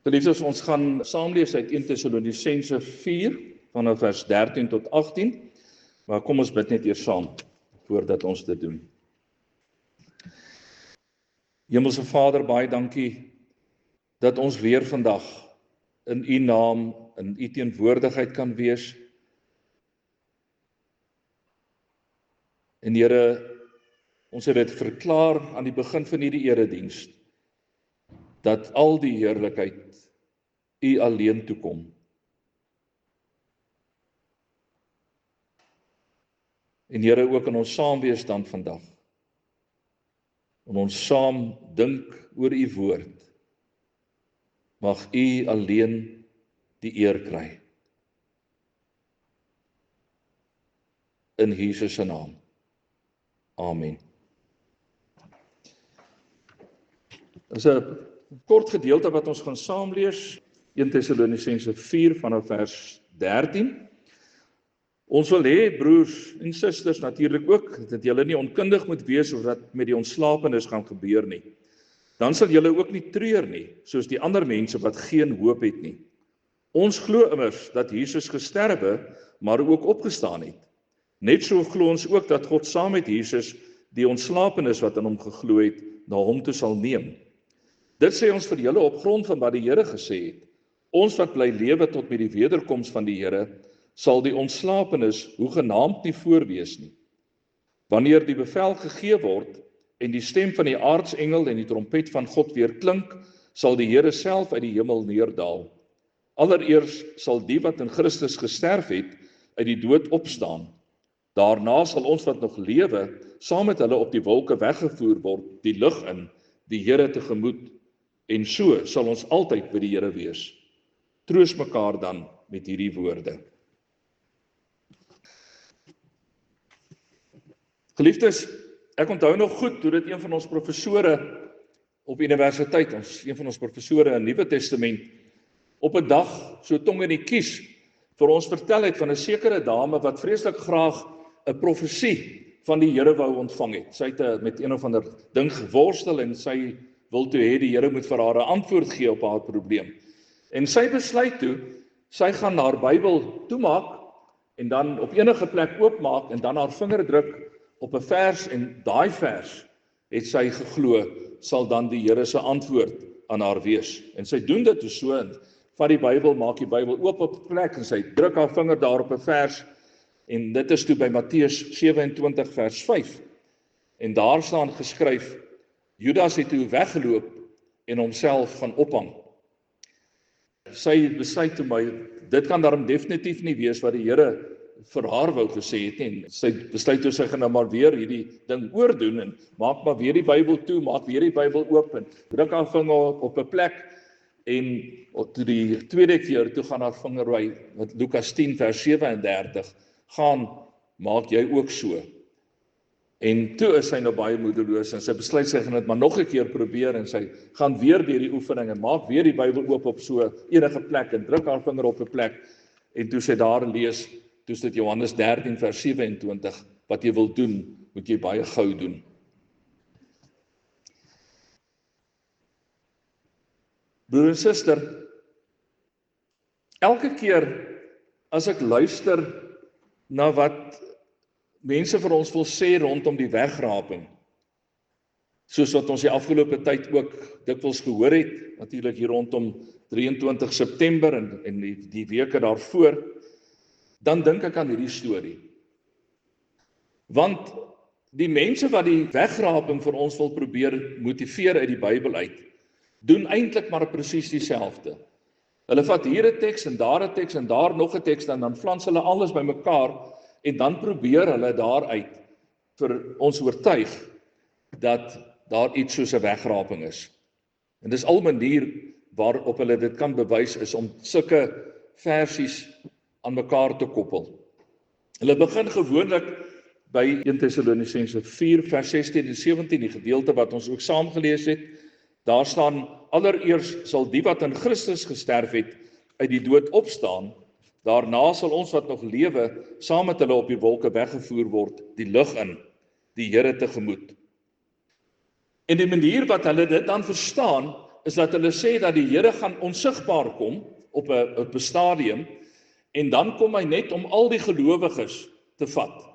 Geliefdes, ons gaan saam lees uit 1 Tessalonisense 4 vanaf vers 13 tot 18. Maar kom ons bid net eers saam voordat ons dit doen. Hemelse Vader, baie dankie dat ons weer vandag in U naam, in U teenwoordigheid kan wees. En Here, ons het dit verklaar aan die begin van hierdie erediens, dat al die heerlikheid U alleen toekom. En Here, ook in ons saamwees dan vandag, en ons saam dink oor U woord, mag U alleen die eer kry. In Jesus se naam. Amen. Dit is 'n kort gedeelte wat ons gaan saam lees, 1 Tessalonisense 4 vanaf vers 13. Ons wil hê, broers en susters natuurlik ook, dat julle nie onkundig moet wees oor wat met die ontslapenis gaan gebeur nie. Dan sal julle ook nie treur nie, soos die ander mense wat geen hoop het nie. Ons glo immers dat Jesus gesterwe, maar ook opgestaan het. Net so glo ons ook dat God saam met Jesus die ontslapenis wat in hom geglo het, na hom toe sal neem. Dit sê ons vir julle op grond van wat die Here gesê het. Ons wat bly lewe tot met die wederkoms van die Here, sal die ontslapenis hoegenaamd nie voorwees nie. Wanneer die bevel gegee word en die stem van die aartsengel en die trompet van God weer klink, sal die Here self uit die hemel neerdaal. Allereers sal die wat in Christus gesterf het, uit die dood opstaan. Daarna sal ons wat nog lewe, saam met hulle op die wolke weggevoer word, die lug in, die Here tegemoet. En so sal ons altyd by die Here wees. Troos mekaar dan met hierdie woorde. Geliefdes, ek onthou nog goed hoe dit een van ons professore op universiteit, een van ons professore in Nuwe Testament, op 'n dag so tong in die kies vir ons vertel het van 'n sekere dame wat vreeslik graag 'n profesie van die Here wou ontvang het. Sy het met een of ander ding geworstel en sy wil toe hê die Here moet vir haar 'n antwoord gee op haar probleem. En sy besluit toe, sy gaan haar Bybel toemaak en dan op enige plek oopmaak en dan haar vinger druk op 'n vers en daai vers het sy geglo sal dan die Here se antwoord aan haar wees. En sy doen dit so en vat die Bybel, maak die Bybel oop op 'n plek en sy druk haar vinger daar op 'n vers en dit is toe by Matteus 27 vers 5. En daar staan geskryf, Judas het toe weggeloop en homself gaan ophang. Sy besluit toe my, dit kan daarom definitief nie wees wat die Here vir haar wou gesê het nie. En sy besluit toe sy gaan nou maar weer hierdie ding oordoen en maak maar weer die Bybel toe, maak weer die Bybel oop en druk haar vinger op 'n plek en toe die tweede keer toe gaan haar vinger by wat Lukas 10 vers 37 gaan, maak jy ook so. En toe is sy nou baie moedeloos en sy besluit sy gaan dit maar nog 'n keer probeer en sy gaan weer deur die oefening en maak weer die Bybel oop op so enige plek en druk haar vinger op 'n plek en toe sy daar lees, toe is dit Johannes 13 vers 27, wat jy wil doen, moet jy baie gou doen. Broer en suster, elke keer as ek luister na wat mense vir ons wil sê rondom die wegraping, soos wat ons die afgelope tyd ook dikwels gehoor het, natuurlik hier rondom 23 September en die weke daarvoor, dan dink ek aan hierdie storie. Want die mense wat die wegraping vir ons wil probeer motiveer uit die Bybel uit, doen eintlik maar presies dieselfde. Hulle vat hier 'n teks en daar 'n teks en daar nog 'n teks en dan flans hulle alles bymekaar en dan probeer hulle daaruit vir ons oortuig dat daar iets soos 'n wegraping is. En dis al 'n manier waarop hulle dit kan bewys is om sulke versies aan mekaar te koppel. Hulle begin gewoonlik by 1 Tessalonisense 4 vers 16 en 17, die gedeelte wat ons ook saam gelees het. Daar staan, allereers sal die wat in Christus gesterf het, uit die dood opstaan. Daarna sal ons wat nog lewe, saam met hulle op die wolke weggevoer word, die lug in, die Here tegemoet. En die manier wat hulle dit dan verstaan, is dat hulle sê dat die Here gaan onsigbaar kom op 'n stadium, en dan kom hy net om al die gelowiges te vat.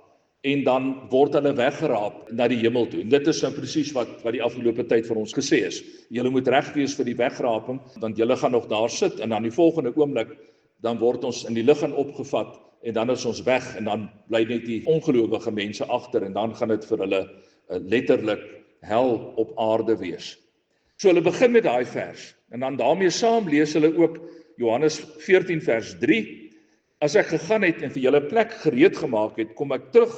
En dan word hulle weggeraap na die hemel toe. En dit is nou presies wat die afgelope tyd vir ons gesê is. Julle moet reg wees vir die wegraping, want julle gaan nog daar sit, en dan die volgende oomblik, dan word ons in die lug opgevat, en dan is ons weg, en dan bly net die ongelowige mense agter, en dan gaan dit vir hulle letterlik hel op aarde wees. So hulle begin met daai vers, en dan daarmee saam lees hulle ook Johannes 14 vers 3, as ek gegaan het en vir julle plek gereed gemaak het, kom ek terug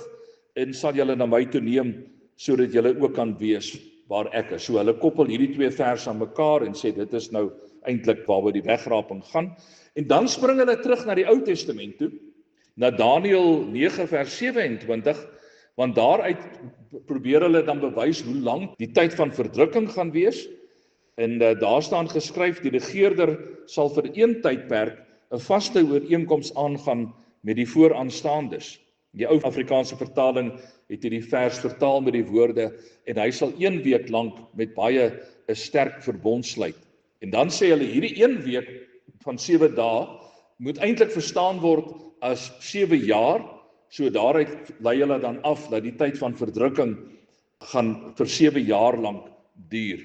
en sal julle na my toe neem, sodat julle ook kan wees waar ek is. So hulle koppel hierdie twee verse aan mekaar en sê dit is nou eintlik waaroor die wegraping gaan. En dan spring hulle terug na die Ou Testament toe, na Daniël 9 vers 27, want daaruit probeer hulle dan bewys hoe lank die tyd van verdrukking gaan wees. En daar staan geskryf, die regeerder sal vir een tydperk 'n vaste ooreenkoms aangaan met die vooraanstaandes. Die ou Afrikaanse vertaling het hierdie vers vertaal met die woorde, en hy sal 1 week lank met baie 'n sterk verbond sluit. En dan sê hulle, hierdie 1 week van 7 dae moet eintlik verstaan word as 7 jaar, so daaruit lei hulle dan af dat die tyd van verdrukking gaan vir 7 jaar lank duur.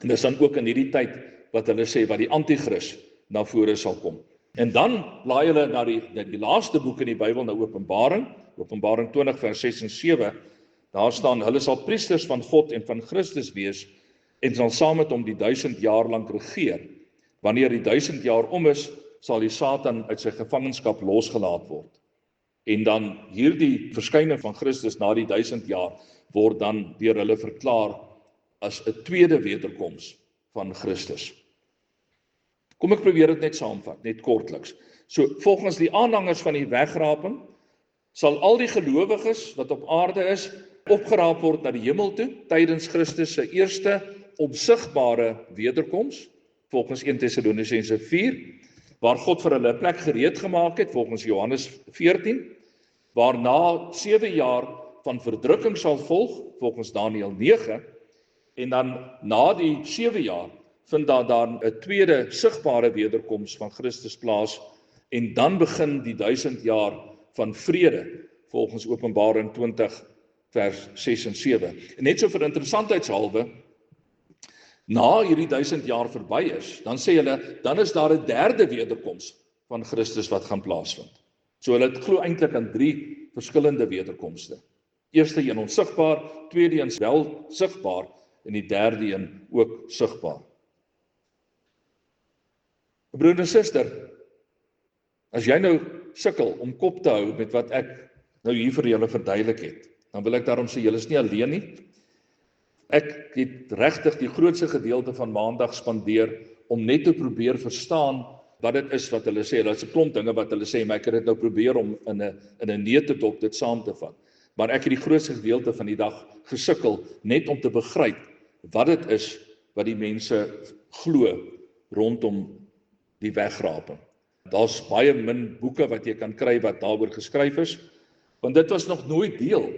En dis dan ook in hierdie tyd wat hulle sê, wat die anti-kris na vore sal kom. En dan laai hulle na die laaste boek in die Bybel, na Openbaring 20 vers 6 en 7, daar staan, hulle sal priesters van God en van Christus wees, en sal saam met hom die 1000 jaar lank regeer. Wanneer die 1000 jaar om is, sal die Satan uit sy gevangenskap losgelaat word. En dan hierdie verskyning van Christus na die 1000 jaar, word dan deur hulle verklaar as 'n tweede wederkoms van Christus. Kom ek probeer dit net saamvat, net kortliks. So, volgens die aanhangers van die wegraping, sal al die gelowiges wat op aarde is, opgeraap word na die hemel toe, tydens Christus se eerste onsigbare wederkoms, volgens 1 Tessalonisense 4, waar God vir hulle 'n plek gereed gemaak het, volgens Johannes 14, waarna 7 jaar van verdrukking sal volg, volgens Daniël 9, en dan na die 7 jaar, vind daar dan 'n tweede sigbare wederkoms van Christus plaas, en dan begin die 1000 jaar van vrede, volgens Openbaring 20 vers 6 en 7. En net so vir interessantheidshalwe, na hierdie 1000 jaar verby is, dan sê hulle, dan is daar 'n derde wederkoms van Christus wat gaan plaasvind. So hulle glo eintlik aan 3 verskillende wederkomste. Eerste een onsigbaar, tweede een wel sigbaar, en die derde een ook sigbaar. Broer en suster, as jy nou sukkel om kop te hou met wat ek nou hier vir julle verduidelik het, dan wil ek daarom sê, julle is nie alleen nie. Ek het regtig die grootste gedeelte van maandag spandeer om net te probeer verstaan wat dit is wat hulle sê. Hulle is 'n klomp dinge wat hulle sê, maar ek het dit nou probeer om in 'n neutedop dit saam te vat. Maar ek het die grootste gedeelte van die dag gesukkel net om te begryp wat dit is wat die mense glo rondom die wegraping. Daar's baie min boeke wat jy kan kry wat daaroor geskryf is, want dit was nog nooit deel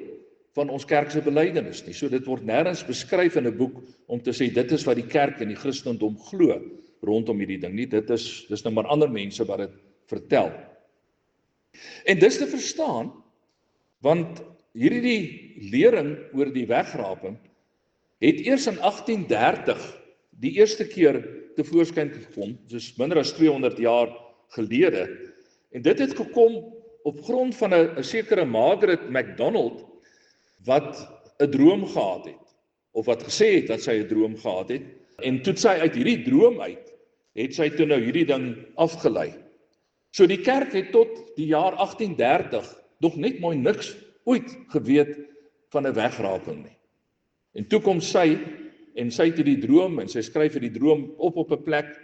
van ons kerk se belydenis nie. So dit word nêrens beskryf in 'n boek om te sê dit is wat die kerk en die Christendom glo rondom hierdie ding nie. Dis nou maar ander mense wat dit vertel. En dis te verstaan, want hierdie lering oor die wegraping het eers in 1830 die eerste keer tevoorskyn gekom, dus minder as 200 jaar gelede. En dit het gekom op grond van 'n sekere Margaret MacDonald wat 'n droom gehad het, of wat gesê het dat sy 'n droom gehad het, en toe sy uit hierdie droom uit, het sy toe nou hierdie ding afgelei. So die kerk het tot die jaar 1830 nog net mooi niks ooit geweet van 'n wegraping nie. En toe kom sy, en sy het die droom, en sy skryf die droom op 'n plek,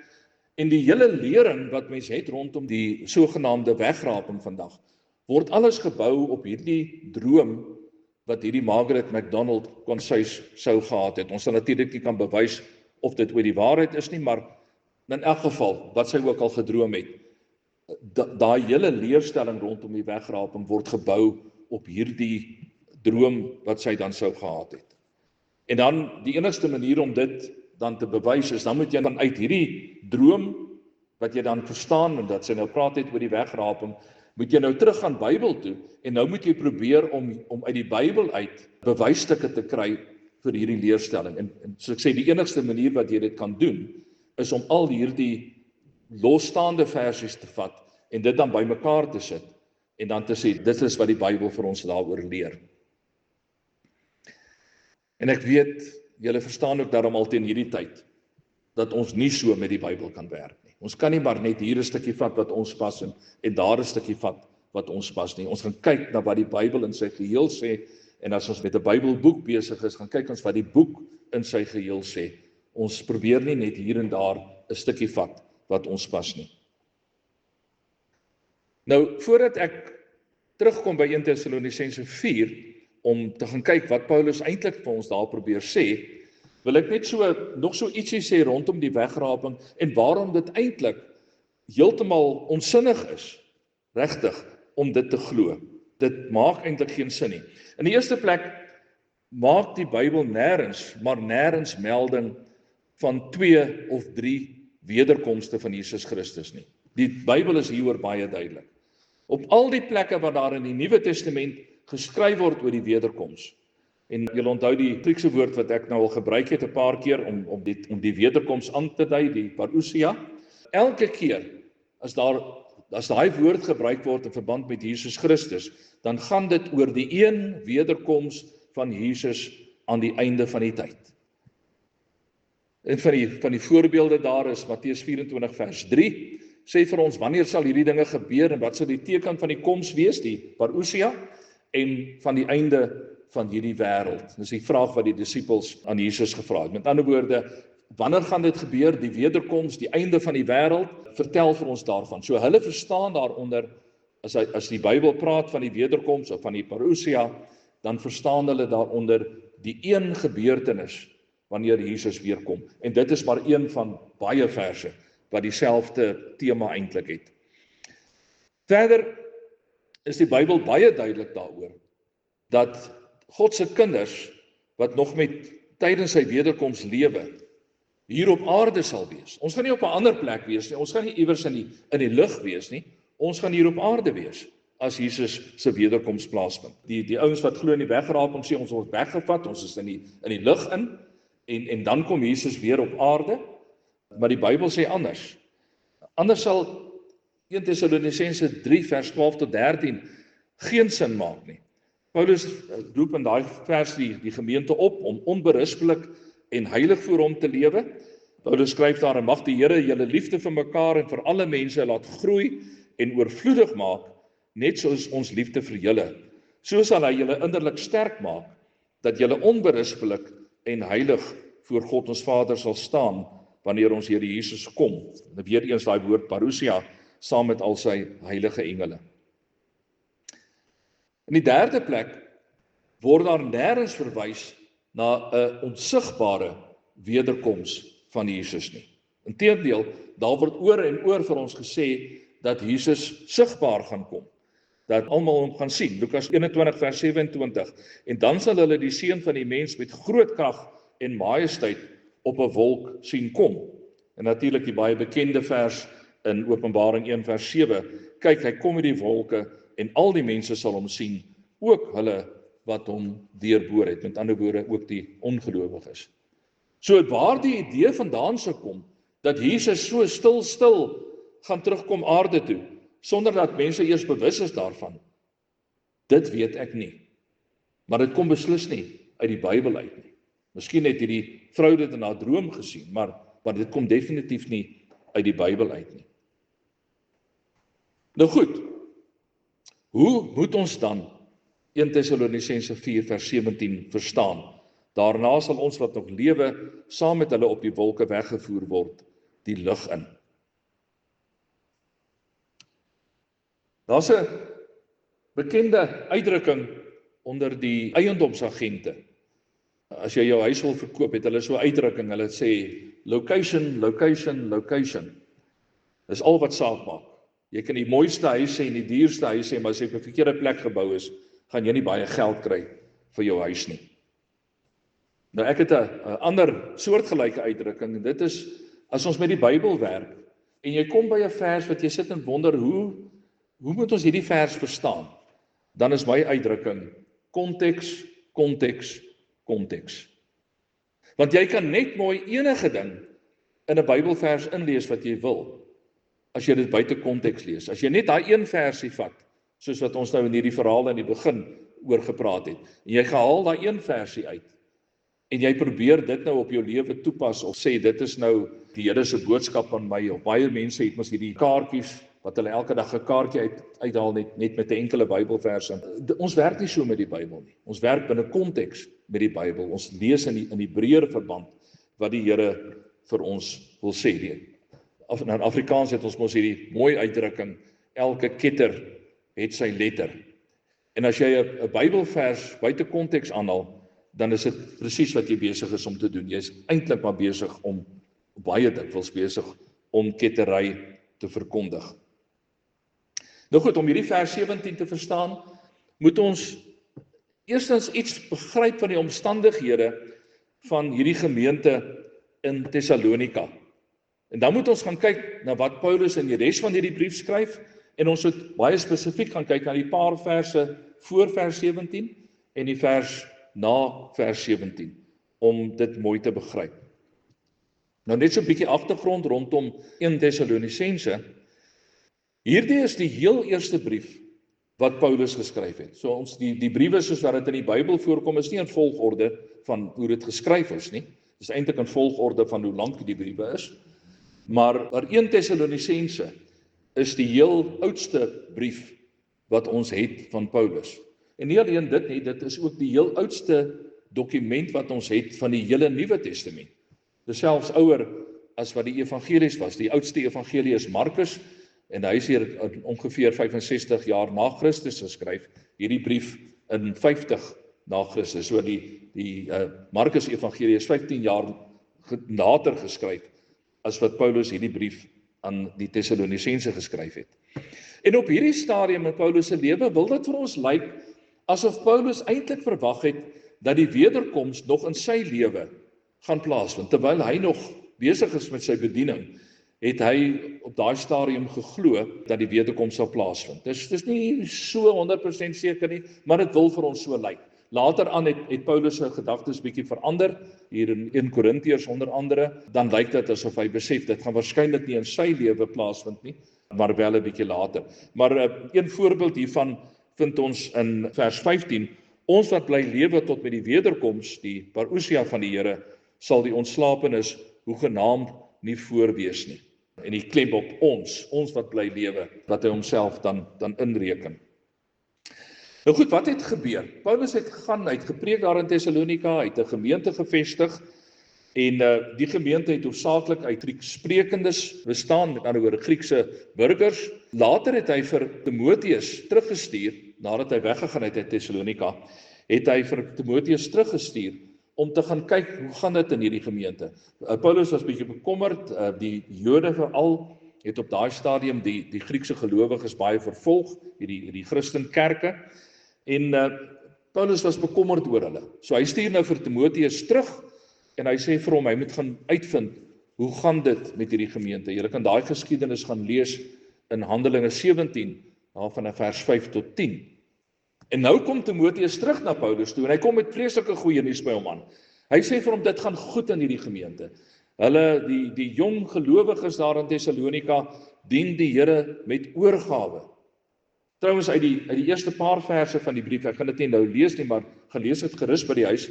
en die hele lering wat mens het rondom die sogenaamde wegraping vandag, word alles gebou op hierdie droom wat hierdie Margaret MacDonald konsuis sou gehad het. Ons sal natuurlik nie kan bewys of dit oor die waarheid is nie, maar in elk geval, wat sy ook al gedroom het, daai hele leerstelling rondom die wegraping word gebou op hierdie droom wat sy dan sou gehad het. En dan die enigste manier om dit dan te bewys is, dan moet jy dan uit hierdie droom, wat jy dan verstaan, en dat sy nou praat het oor die wegraping, moet jy nou terug gaan Bybel toe, en nou moet jy probeer om uit die Bybel uit bewysstukke te kry vir hierdie leerstelling. En soos ek sê, die enigste manier wat jy dit kan doen, is om al hierdie losstaande versies te vat, en dit dan bymekaar te sit, en dan te sê, dit is wat die Bybel vir ons daaroor leer. En ek weet, julle verstaan ook daarom al teen hierdie tyd, dat ons nie so met die Bybel kan werk nie. Ons kan nie maar net hier 'n stukkie vat wat ons pas en daar 'n stukkie vat wat ons pas nie. Ons gaan kyk na wat die Bybel in sy geheel sê, en as ons met 'n Bybelboek besig is, gaan kyk ons wat die boek in sy geheel sê. Ons probeer nie net hier en daar 'n stukkie vat wat ons pas nie. Nou, voordat ek terugkom by 1 Tessalonisense 4, om te gaan kyk wat Paulus eintlik vir ons daar probeer sê, wil ek net nog so ietsie sê rondom die wegraping, en waarom dit eintlik heeltemal onsinnig is, regtig, om dit te glo. Dit maak eintlik geen sin nie. In die eerste plek, maak die Bybel nêrens melding van 2 of 3 wederkomste van Jesus Christus nie. Die Bybel is hieroor baie duidelik. Op al die plekke waar daar in die Nuwe Testament geskryf word oor die wederkoms, en julle onthou die Griekse woord wat ek nou al gebruik het 'n paar keer om die wederkoms aan te dui, die parousia. Elke keer as daai woord gebruik word in verband met Jesus Christus, dan gaan dit oor die een wederkoms van Jesus aan die einde van die tyd. En van die voorbeelde daar is Matteus 24 vers 3, sê vir ons wanneer sal hierdie dinge gebeur en wat sal die teken van die koms wees, die parousia, en van die einde van hierdie wêreld. Dis die vraag wat die disippels aan Jesus gevra het. Met ander woorde, wanneer gaan dit gebeur, die wederkoms, die einde van die wêreld? Vertel vir ons daarvan. So hulle verstaan daaronder, as die Bybel praat van die wederkoms of van die parousia, dan verstaan hulle daaronder die een gebeurtenis wanneer Jesus weer kom. En dit is maar een van baie verse wat dieselfde tema eintlik het. Verder is die Bybel baie duidelik daaroor dat God se kinders wat nog met tydens sy wederkoms lewe hier op aarde sal wees. Ons gaan nie op 'n ander plek wees nie. Ons gaan nie iewers in die lug wees nie. Ons gaan hier op aarde wees as Jesus se wederkoms plaasvind. Die ouens wat glo in die wegraping sê ons word weggevat, ons is in die lug in en dan kom Jesus weer op aarde. Maar die Bybel sê anders. Anders sal 1 Tessalonisense 3 vers 12 tot 13 geen sin maak nie. Paulus roep in daai vers die gemeente op om onberispelik en heilig voor hom te lewe. Paulus skryf daar, en mag die Here julle liefde vir mekaar en vir alle mense laat groei en oorvloedig maak, net soos ons liefde vir julle. So sal hy julle innerlik sterk maak, dat julle onberispelik en heilig voor God ons Vader sal staan, wanneer ons Here Jesus kom. En weer eens daai woord parousia, saam met al sy heilige engele. In die derde plek word daar nêrens verwys na 'n onsigbare wederkoms van Jesus nie. Inteendeel, daar word oor en oor vir ons gesê dat Jesus sigbaar gaan kom, dat almal hom gaan sien. Lukas 21 vers 27, en dan sal hulle die seun van die mens met groot krag en majesteit op 'n wolk sien kom. En natuurlik die baie bekende vers in Openbaring 1 vers 7, kyk, hy kom met die wolke en al die mense sal hom sien, ook hulle wat hom deurboor het, met ander woorde ook die ongelowiges. So waar die idee vandaan sou kom, dat Jesus so stil gaan terugkom aarde toe, sonder dat mense eers bewus is daarvan, dit weet ek nie. Maar dit kom beslis nie uit die Bybel uit nie. Miskien het hierdie vrou dit in haar droom gesien, maar dit kom definitief nie uit die Bybel uit nie. Nou goed, hoe moet ons dan 1 Tessalonisense 4 vers 17 verstaan? Daarna sal ons wat nog lewe, saam met hulle op die wolke weggevoer word, die lug in. Daar's 'n bekende uitdrukking onder die eiendomsagente. As jy jou huis wil verkoop, het hulle so 'n uitdrukking, hulle sê location, location, location. Dis al wat saak maak. Jy kan die mooiste huis hê en die duurste huis hê, maar as jy op 'n verkeerde plek gebou is, gaan jy nie baie geld kry vir jou huis nie. Nou ek het 'n ander soortgelyke uitdrukking, en dit is as ons met die Bybel werk en jy kom by 'n vers wat jy sit en wonder hoe moet ons hierdie vers verstaan? Dan is my uitdrukking konteks, konteks, konteks. Want jy kan net mooi enige ding in 'n Bybelvers inlees wat jy wil, as jy dit buite konteks lees. As jy net daai een versie vat, soos wat ons nou in hierdie verhaal in die begin oor gepraat het, en jy gehaal daai een versie uit, en jy probeer dit nou op jou lewe toepas, of sê dit is nou die Here se boodskap aan my, of baie mense het mos hierdie kaartjies, wat hulle elke dag 'n kaartjie uithaal net met 'n enkele Bybelvers. Ons werk nie so met die Bybel nie. Ons werk binne konteks met die Bybel. Ons lees in die breër verband wat die Here vir ons wil sê. In Afrikaans het ons mos hierdie mooi uitdrukking, elke ketter het sy letter. En as jy 'n Bybelvers buite konteks aanhaal, dan is dit presies wat jy besig is om te doen. Jy is eintlik maar besig om, baie dikwels besig om kettery te verkondig. Nou goed, om hierdie vers 17 te verstaan, moet ons eerstens iets begryp van die omstandighede van hierdie gemeente in Thessalonika. En dan moet ons gaan kyk na wat Paulus in die res van hierdie brief skryf, en ons moet baie spesifiek gaan kyk na die paar verse voor vers 17 en die vers na vers 17, om dit mooi te begryp. Nou net so 'n bietjie agtergrond rondom 1 Tessalonisense. Hierdie is die heel eerste brief wat Paulus geskryf het. So ons die briewe soos wat dit in die Bybel voorkom, is nie in volgorde van hoe dit geskryf is nie. Dit is eintlik in volgorde van hoe lank die briewe is. Maar 1 Tessalonisense is die heel oudste brief wat ons het van Paulus. En nie alleen dit nie, dit is ook die heel oudste dokument wat ons het van die hele Nuwe Testament. Dit is selfs ouer as wat die evangelies was. Die oudste evangelie is Markus, en hy is hier ongeveer 65 jaar na Christus geskryf, hierdie brief in 50 na Christus. So die Markus evangelie is 15 jaar later geskryf as wat Paulus hierdie brief aan die Tessalonisense geskryf het. En op hierdie stadium in Paulus se lewe wil dit vir ons lyk asof Paulus eintlik verwag het dat die wederkoms nog in sy lewe gaan plaasvind. Terwyl hy nog besig is met sy bediening, het hy op daai stadium geglo dat die wederkoms sal plaasvind. Dis nie so 100% seker nie, maar dit wil vir ons so lyk. Later aan het Paulus se gedagtes bietjie verander, hier in 1 Korintiërs onder andere, dan lyk dit asof hy besef, dit gaan waarskynlik nie in sy lewe plaasvind nie, maar wel 'n bietjie later. Maar een voorbeeld hiervan vind ons in vers 15, ons wat bly lewe tot met die wederkoms, die parousia van die Here, sal die ontslapenis hoegenaamd nie voorwees nie. En die klem op ons wat bly lewe, wat hy homself dan inreken. Nou goed, wat het gebeur? Paulus het gegaan, hy het gepreek daar in Thessalonika, hy het 'n gemeente gevestig, en die gemeente het hoofsaaklik uit Grieksprekendes bestaan, met ander woorde Griekse burgers. Later het hy vir Timoteus teruggestuur, nadat hy weggegaan het uit Thessalonika, het hy vir Timoteus teruggestuur om te gaan kyk hoe gaan dit in hierdie gemeente. Paulus was bietjie bekommerd, die Jode veral het op daai stadium die Griekse gelowiges baie vervolg, hierdie Christenkerke, en Paulus was bekommerd oor hulle. So hy stuur nou vir Timoteus terug, en hy sê vir hom, hy moet gaan uitvind, hoe gaan dit met hierdie gemeente? Julle kan daai geskiedenis gaan lees in Handelinge 17, van vers 5 tot 10. En nou kom Timoteus terug na Paulus toe, en hy kom met vreeslike goeie nuus by hom aan. Hy sê vir hom, dit gaan goed in hierdie gemeente. Hulle, die jong gelowiges daar in Thessalonika, dien die Here met oorgawe. Trouwens, uit die eerste paar verse van die brief, ek gaan dit nie nou lees nie, maar gelees het gerus by die huis,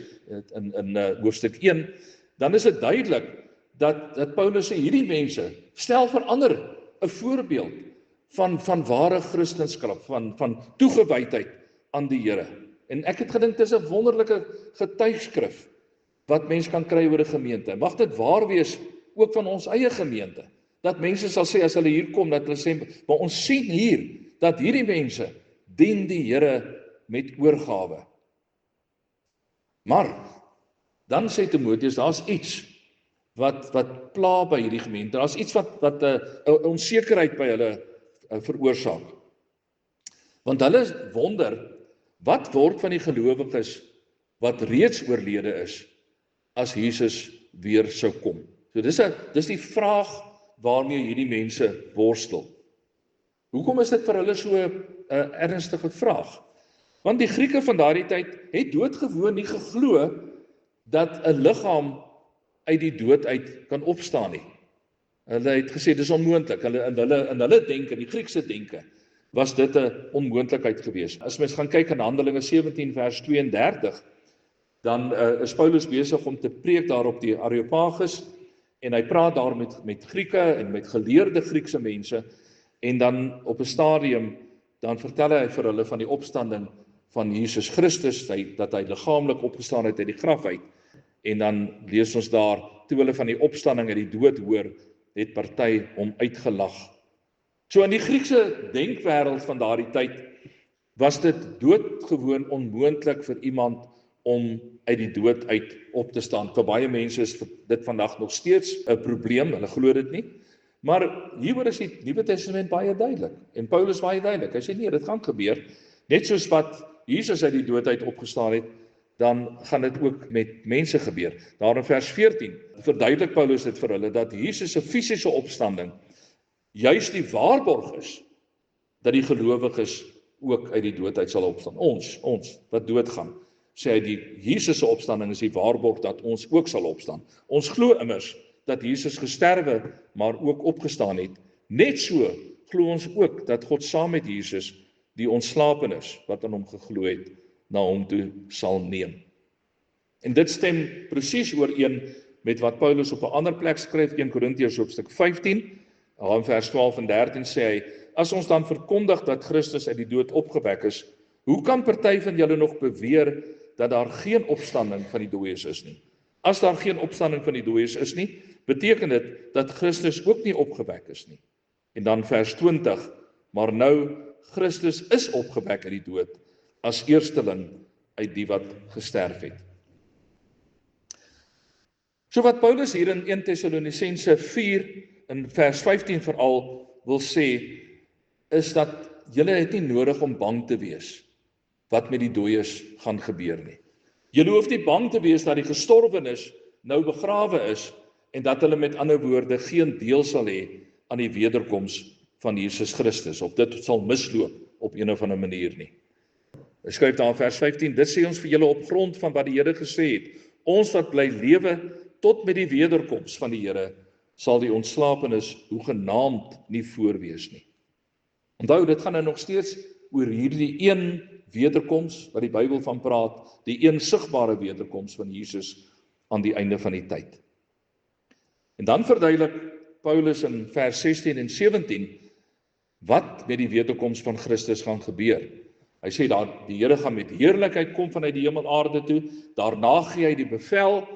in hoofstuk 1, dan is dit duidelik, dat Paulus sê, hierdie mense, stel vir ander 'n voorbeeld van ware Christendom, van toegewydheid aan die Here. En ek het gedink, dis 'n wonderlike getuigskrif, wat mens kan kry oor 'n gemeente. Mag dit waar wees, ook van ons eie gemeente, dat mense sal sê, as hulle hier kom, dat hulle sê, maar ons sien hier, dat hierdie mense dien die Here met oorgawe. Maar, dan sê Timoteus, daar's iets wat pla by hierdie gemeente, daar's iets wat 'n onsekerheid by hulle veroorsaak. Want hulle wonder, wat word van die gelowiges wat reeds oorlede is, as Jesus weer sou kom? So dis die vraag waarmee hierdie mense worstel. Hoekom is dit vir hulle so 'n ernstige vraag? Want die Grieke van daardie tyd het doodgewoon nie geglo dat 'n liggaam uit die dood uit kan opstaan nie. Hulle het gesê dis onmoontlik. In hulle denke, in die Griekse denke, was dit 'n onmoontlikheid geweest. As mens gaan kyk in Handelinge 17 vers 32, dan is Paulus besig om te preek daar op die Areopagus en hy praat daar met Grieke en met geleerde Griekse mense en dan op 'n stadium dan vertel hy vir hulle van die opstanding van Jesus Christus, dat hy liggaamlik opgestaan het uit die graf uit. En dan lees ons daar, toe hulle van die opstanding uit die dood hoor, het party hom uitgelag. So in die Griekse denkwêreld van daardie tyd was dit doodgewoon onmoontlik vir iemand om uit die dood uit op te staan. Vir baie mense is dit vandag nog steeds 'n probleem, hulle glo dit nie. Maar hieroor is die Nuwe Testament baie duidelik en Paulus baie duidelik. Hy sê nee, dit gaan gebeur. Net soos wat Jesus uit die dood uit opgestaan het, dan gaan dit ook met mense gebeur. Daar in vers 14 verduidelik Paulus dit vir hulle dat Jesus se fisiese opstanding juis die waarborg is dat die gelowiges ook uit die dood uit sal opstaan. Ons wat doodgaan, sê hy die Jesus se opstanding is die waarborg dat ons ook sal opstaan. Ons glo immers dat Jesus gesterwe maar ook opgestaan het. Net so glo ons ook dat God saam met Jesus die ontslapenes wat aan hom geglo het na hom toe sal neem. En dit stem presies ooreen met wat Paulus op 'n ander plek skryf, 1 Korintiërs hoofstuk 15, in vers 12 en 13 sê hy, as ons dan verkondig dat Christus uit die dood opgewek is, hoe kan party van julle nog beweer dat daar geen opstanding van die dooies is nie? As daar geen opstanding van die dooies is nie, beteken dit dat Christus ook nie opgewek is nie. En dan vers 20, maar nou Christus is opgewek uit die dood, as eersteling uit die wat gesterf het. So wat Paulus hier in 1 Tessalonisense 4 in vers 15 veral wil sê, is dat julle het nie nodig om bang te wees wat met die dooies gaan gebeur nie. Julle hoef nie bang te wees dat die gestorwenes nou begrawe is en dat hulle met ander woorde geen deel sal hê aan die wederkoms van Jesus Christus, of dit sal misloop op een of ander manier nie. Hy skryf daar in vers 15, dit sê ons vir julle op grond van wat die Here gesê het, ons wat bly lewe tot met die wederkoms van die Here, sal die ontslapenes hoegenaamd nie voorwees nie. Onthou, dit gaan nou nog steeds oor hierdie een wederkoms wat die Bybel van praat, die een sigbare wederkoms van Jesus aan die einde van die tyd. En dan verduidelik Paulus in vers 16 en 17 wat met die wederkoms van Christus gaan gebeur. Hy sê daar, die Here gaan met heerlikheid kom vanuit die hemel aarde toe, daarna gee hy die bevel,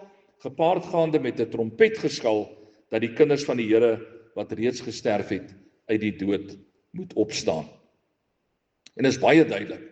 gepaardgaande met 'n trompetgeskal, dat die kinders van die Here wat reeds gesterf het, uit die dood moet opstaan. En is baie duidelik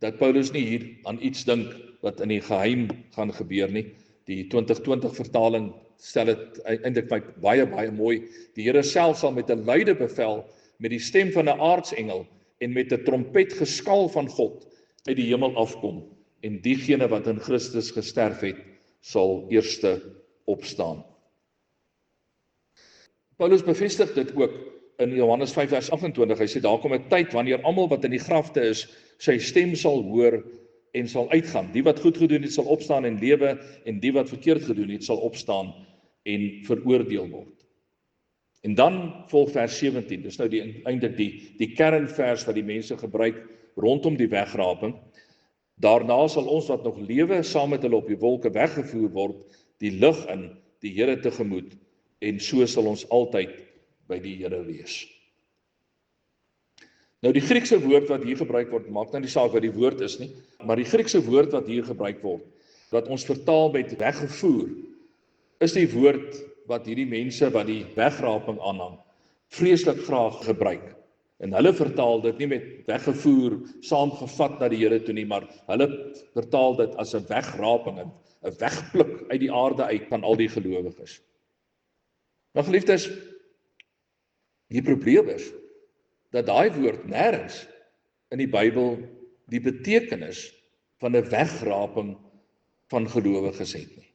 dat Paulus nie hier aan iets dink wat in die geheim gaan gebeur nie. Die 2020 vertaling stel dit eintlik baie mooi. Die Here self sal met 'n luide bevel, met die stem van 'n aartsengel en met 'n trompetgeskal van God uit die hemel afkom, en diegene wat in Christus gesterf het, sal eerste opstaan. Paulus bevestig dit ook in Johannes 5 vers 28. Hy sê daar kom 'n tyd wanneer almal wat in die grafte is, sy stem sal hoor en sal uitgaan. Die wat goed gedoen het, sal opstaan en lewe, en die wat verkeerd gedoen het, sal opstaan en veroordeel word. En dan volg vers 17, dis nou eintlik die kernvers wat die mense gebruik rondom die wegraping. Daarna sal ons wat nog lewe saam met hulle op die wolke weggevoer word, die lig in, die Here tegemoet, en so sal ons altyd by die Here wees. Nou die Griekse woord wat hier gebruik word, maak nou nie saak wat die woord is nie, maar die Griekse woord wat hier gebruik word, wat ons vertaal met weggevoer, is die woord wat hierdie mense wat die wegraping aanhang, vreeslik graag gebruik. En hulle vertaal dit nie met weggevoer, saamgevat na die Here toe nie, maar hulle vertaal dit as 'n wegraping, 'n wegpluk uit die aarde uit van al die gelowiges. Maar geliefdes, die probleem is dat daai woord nêrens in die Bybel die betekenis van 'n wegraping van gelowiges het nie.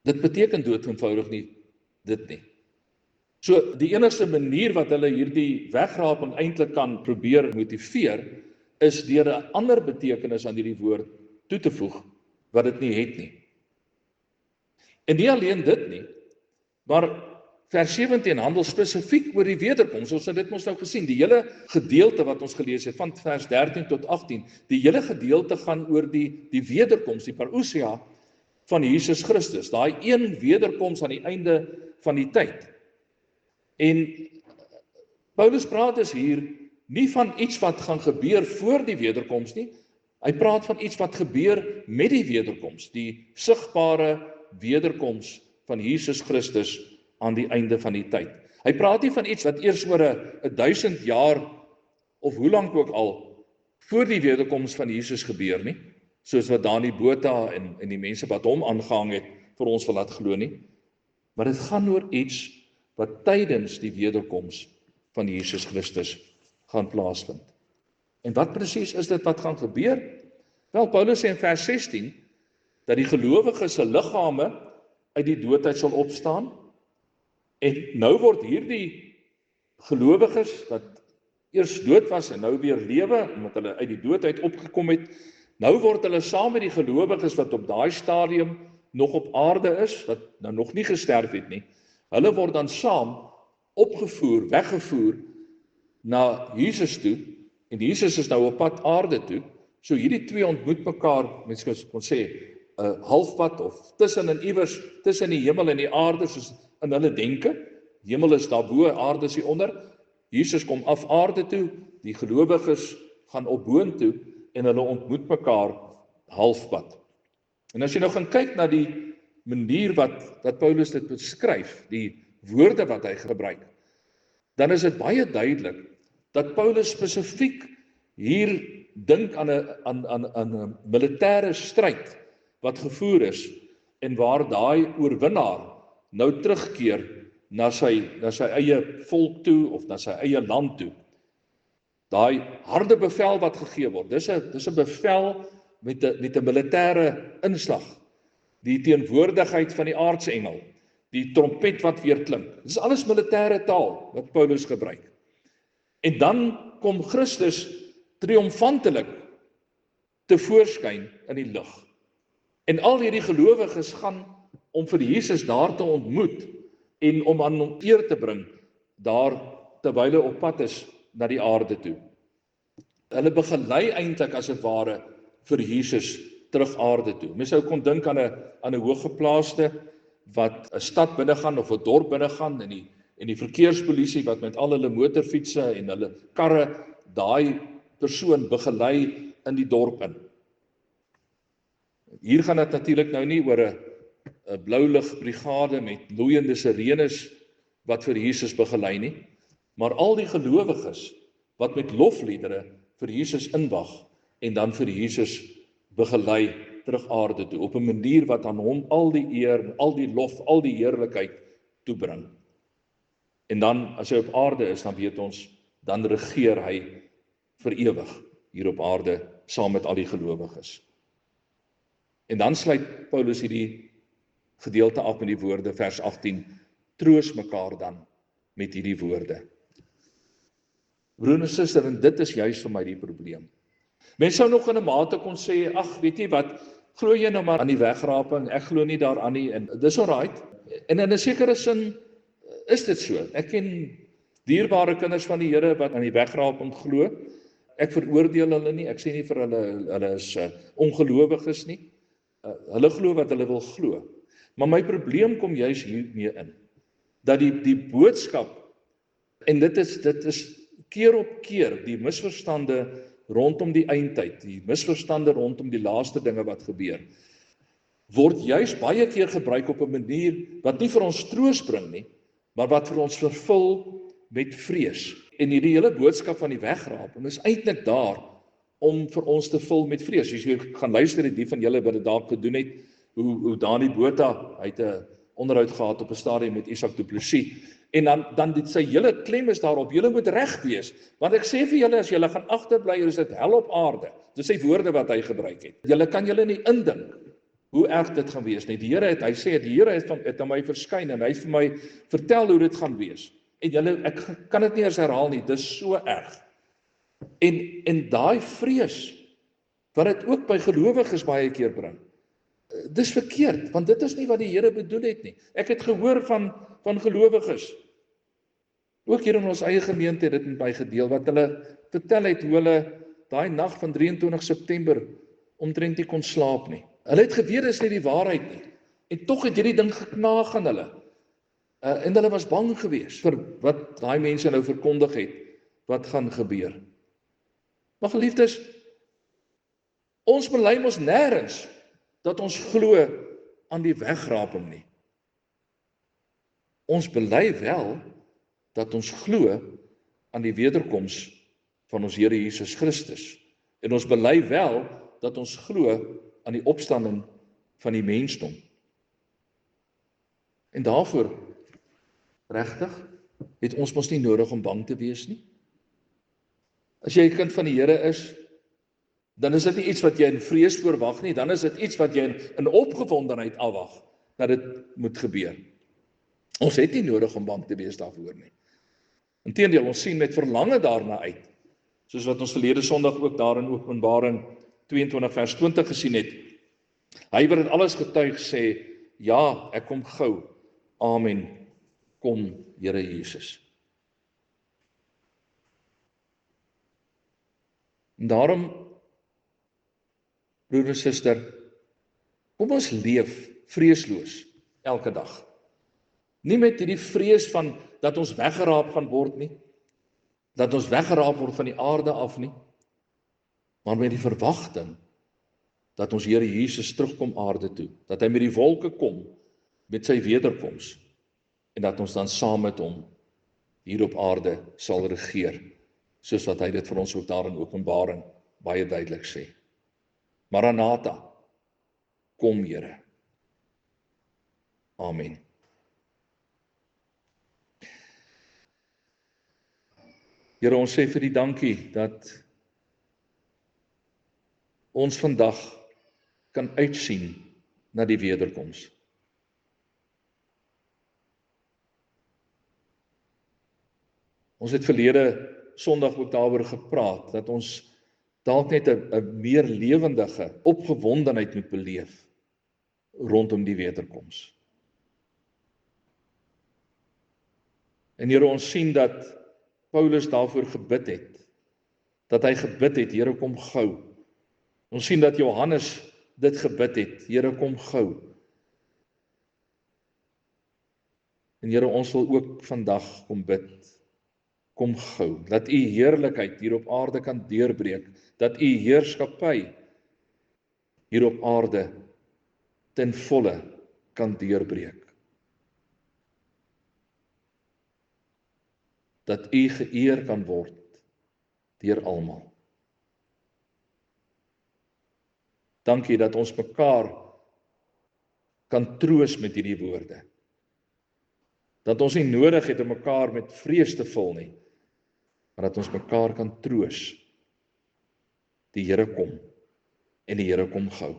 Dit beteken doodeenvoudig nie dit nie. So die enigste manier wat hulle hierdie wegraping eintlik kan probeer motiveer, is deur 'n ander betekenis aan hierdie woord toe te voeg, wat dit nie het nie. En nie alleen dit nie, maar vers 17 handel spesifiek oor die wederkoms. Ons het dit mos nou gesien, die hele gedeelte wat ons gelees het, van vers 13 tot 18, die hele gedeelte gaan oor die wederkoms, die parousia van Jesus Christus, daai een wederkoms aan die einde van die tyd. En Paulus praat dus hier nie van iets wat gaan gebeur voor die wederkoms nie, hy praat van iets wat gebeur met die wederkoms, die sigbare wederkoms van Jesus Christus aan die einde van die tyd. Hy praat nie van iets wat eers oor 1000 jaar, of hoe lank ook al, voor die wederkoms van Jesus gebeur nie, soos wat Dani Botha en die mense wat hom aangehang het, vir ons wil laat glo nie, maar dit gaan oor iets wat tydens die wederkoms van Jesus Christus gaan plaasvind. En wat presies is dit wat gaan gebeur? Wel, Paulus sê in vers 16, dat die gelowiges se liggame uit die doodheid sal opstaan, en nou word hierdie gelowiges, wat eers dood was en nou weer lewe, omdat hulle uit die doodheid opgekom het, nou word hulle saam met die gelowiges wat op daai stadium nog op aarde is, wat nou nog nie gesterf het nie, hulle word dan saam opgevoer, weggevoer na Jesus toe, en Jesus is nou op pad aarde toe, so hierdie twee ontmoet mekaar, mens kon sê, halfpad of tussen en iewers, tussen die hemel en die aarde, soos in hulle denke, hemel is daarbo, aarde is hieronder, Jesus kom af aarde toe, die gelowiges gaan op boontoe, en hulle ontmoet mekaar halfpad. En as jy nou gaan kyk na die manier wat Paulus dit beskryf, die woorde wat hy gebruik, dan is dit baie duidelik, dat Paulus spesifiek hier dink aan 'n militêre stryd, wat gevoer is, en waar daai oorwinnaar nou terugkeer na sy eie volk toe, of na sy eie land toe. Daai harde bevel wat gegee word, dis 'n bevel met 'n militêre inslag, die teenwoordigheid van die aartsengel, die trompet wat weer klink. Dis alles militêre taal wat Paulus gebruik. En dan kom Christus triomfantelik tevoorskyn in die lig. En al hierdie gelowiges gaan om vir Jesus daar te ontmoet en om aan hom eer te bring daar terwyl hy op pad is na die aarde toe. Hulle begelei eintlik as dit ware vir Jesus terug aarde toe. Mens sou kon dink aan 'n hooggeplaaste wat 'n stad binne gaan of 'n dorp binne gaan en die verkeerspolisie wat met al hulle motorfietsse en hulle karre daai persoon begelei in die dorp in. Hier gaan dit natuurlik nou nie oor 'n blouligbrigade met loeiende sirenes wat vir Jesus begelei nie, maar al die gelowiges wat met lofliedere vir Jesus inwag en dan vir Jesus begelei terug aarde toe, op 'n manier wat aan hom al die eer, al die lof, al die heerlikheid toebring. En dan, as hy op aarde is, dan weet ons, dan regeer hy vir ewig hier op aarde saam met al die gelowiges. En dan sluit Paulus hierdie gedeelte af met die woorde, vers 18, troos mekaar dan met hierdie woorde. Broer en suster, en dit is juist vir my die probleem. Mense sou nog in 'n mate kon sê, ag, weet jy wat, glo jy nou maar aan die wegraping, ek glo nie daaraan nie, en dis alright. En in 'n sekere sin is dit so. Ek ken dierbare kinders van die Here wat aan die wegraping glo. Ek veroordeel hulle nie, ek sê nie vir hulle is ongelowiges nie. Hulle glo wat hulle wil glo. Maar my probleem kom juis hiermee in, dat die boodskap, en dit is keer op keer die misverstande rondom die eindtyd, die misverstande rondom die laaste dinge wat gebeur, word juis baie keer gebruik op 'n manier wat nie vir ons troos bring nie, maar wat vir ons vervul met vrees. En hierdie hele boodskap van die wegraping is eintlik daar om vir ons te vul met vrees. As jy gaan luister het, die van julle wat dit dalk gedoen het, hoe Dani Botha, hy het 'n onderhoud gehad op 'n stadium met Isak Du Plessis, en dan dit sy hele klem is daarop, julle moet reg wees, want ek sê vir julle, as julle gaan agterbly, is dit hel op aarde. Dis sy woorde wat hy gebruik het. Julle kan julle nie indink hoe erg dit gaan wees nie. Die Here het aan my verskyn en hy het vir my vertel hoe dit gaan wees. En julle, ek kan dit nie eens herhaal nie, dis so erg. En daai vrees, wat dit ook by gelowiges baie keer bring, dis verkeerd, want dit is nie wat die Here bedoel het nie. Ek het gehoor van gelowiges, ook hier in ons eie gemeente het dit met my gedeel, wat hulle vertel het hoe hulle daai nag van 23 September omtrent nie kon slaap nie. Hulle het geweet dis nie die waarheid nie. En tog het hierdie ding geknaag aan hulle. En hulle was bang geweest vir wat daai mense nou verkondig het, wat gaan gebeur. Maar geliefdes, ons bely mos nêrens dat ons glo aan die wegraping nie. Ons bely wel dat ons glo aan die wederkoms van ons Here Jesus Christus. En ons bely wel dat ons glo aan die opstanding van die mensdom. En daarvoor, regtig, het ons mos nie nodig om bang te wees nie. As jy 'n kind van die Here is, dan is dit nie iets wat jy in vrees voorwag nie, dan is dit iets wat jy in opgewondenheid afwag, dat dit moet gebeur. Ons het nie nodig om bang te wees daarvoor nie. Inteendeel, ons sien met verlange daarna uit, soos wat ons verlede Sondag ook daar in Openbaring 22 vers 20 gesien het. Hy wat dit alles getuig sê, ja, ek kom gou. Amen. Kom, Here Jesus. En daarom, broer en suster, kom ons leef vreesloos elke dag. Nie met hierdie vrees van dat ons weggeraap gaan word nie, dat ons weggeraap word van die aarde af nie, maar met die verwagting dat ons Here Jesus terugkom aarde toe, dat hy met die wolke kom met sy wederkoms en dat ons dan saam met hom hier op aarde sal regeer, soos wat hy dit vir ons ook daar in Openbaring baie duidelik sê. Maranatha, kom Here. Amen. Here, ons sê vir die dankie dat ons vandag kan uitsien na die wederkoms. Ons het verlede Sondag ook daaroor gepraat, dat ons dalk net 'n meer lewendige opgewondenheid moet beleef rondom die wederkoms. En Here, ons sien dat Paulus daarvoor gebid het, dat hy gebid het, Here, kom gou. Ons sien dat Johannes dit gebid het, Here, kom gou. En Here, ons wil ook vandag kom bid, kom gou, dat u heerlikheid hier op aarde kan deurbreek, dat u heerskappy hier op aarde ten volle kan deurbreek. Dat u geëer kan word deur almal. Dankie dat ons mekaar kan troos met hierdie woorde. Dat ons nie nodig het om mekaar met vrees te vul nie, maar dat ons mekaar kan troos. Die Here kom en die Here kom gou.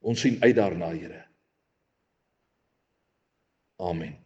Ons sien uit daarna, Here. Amen.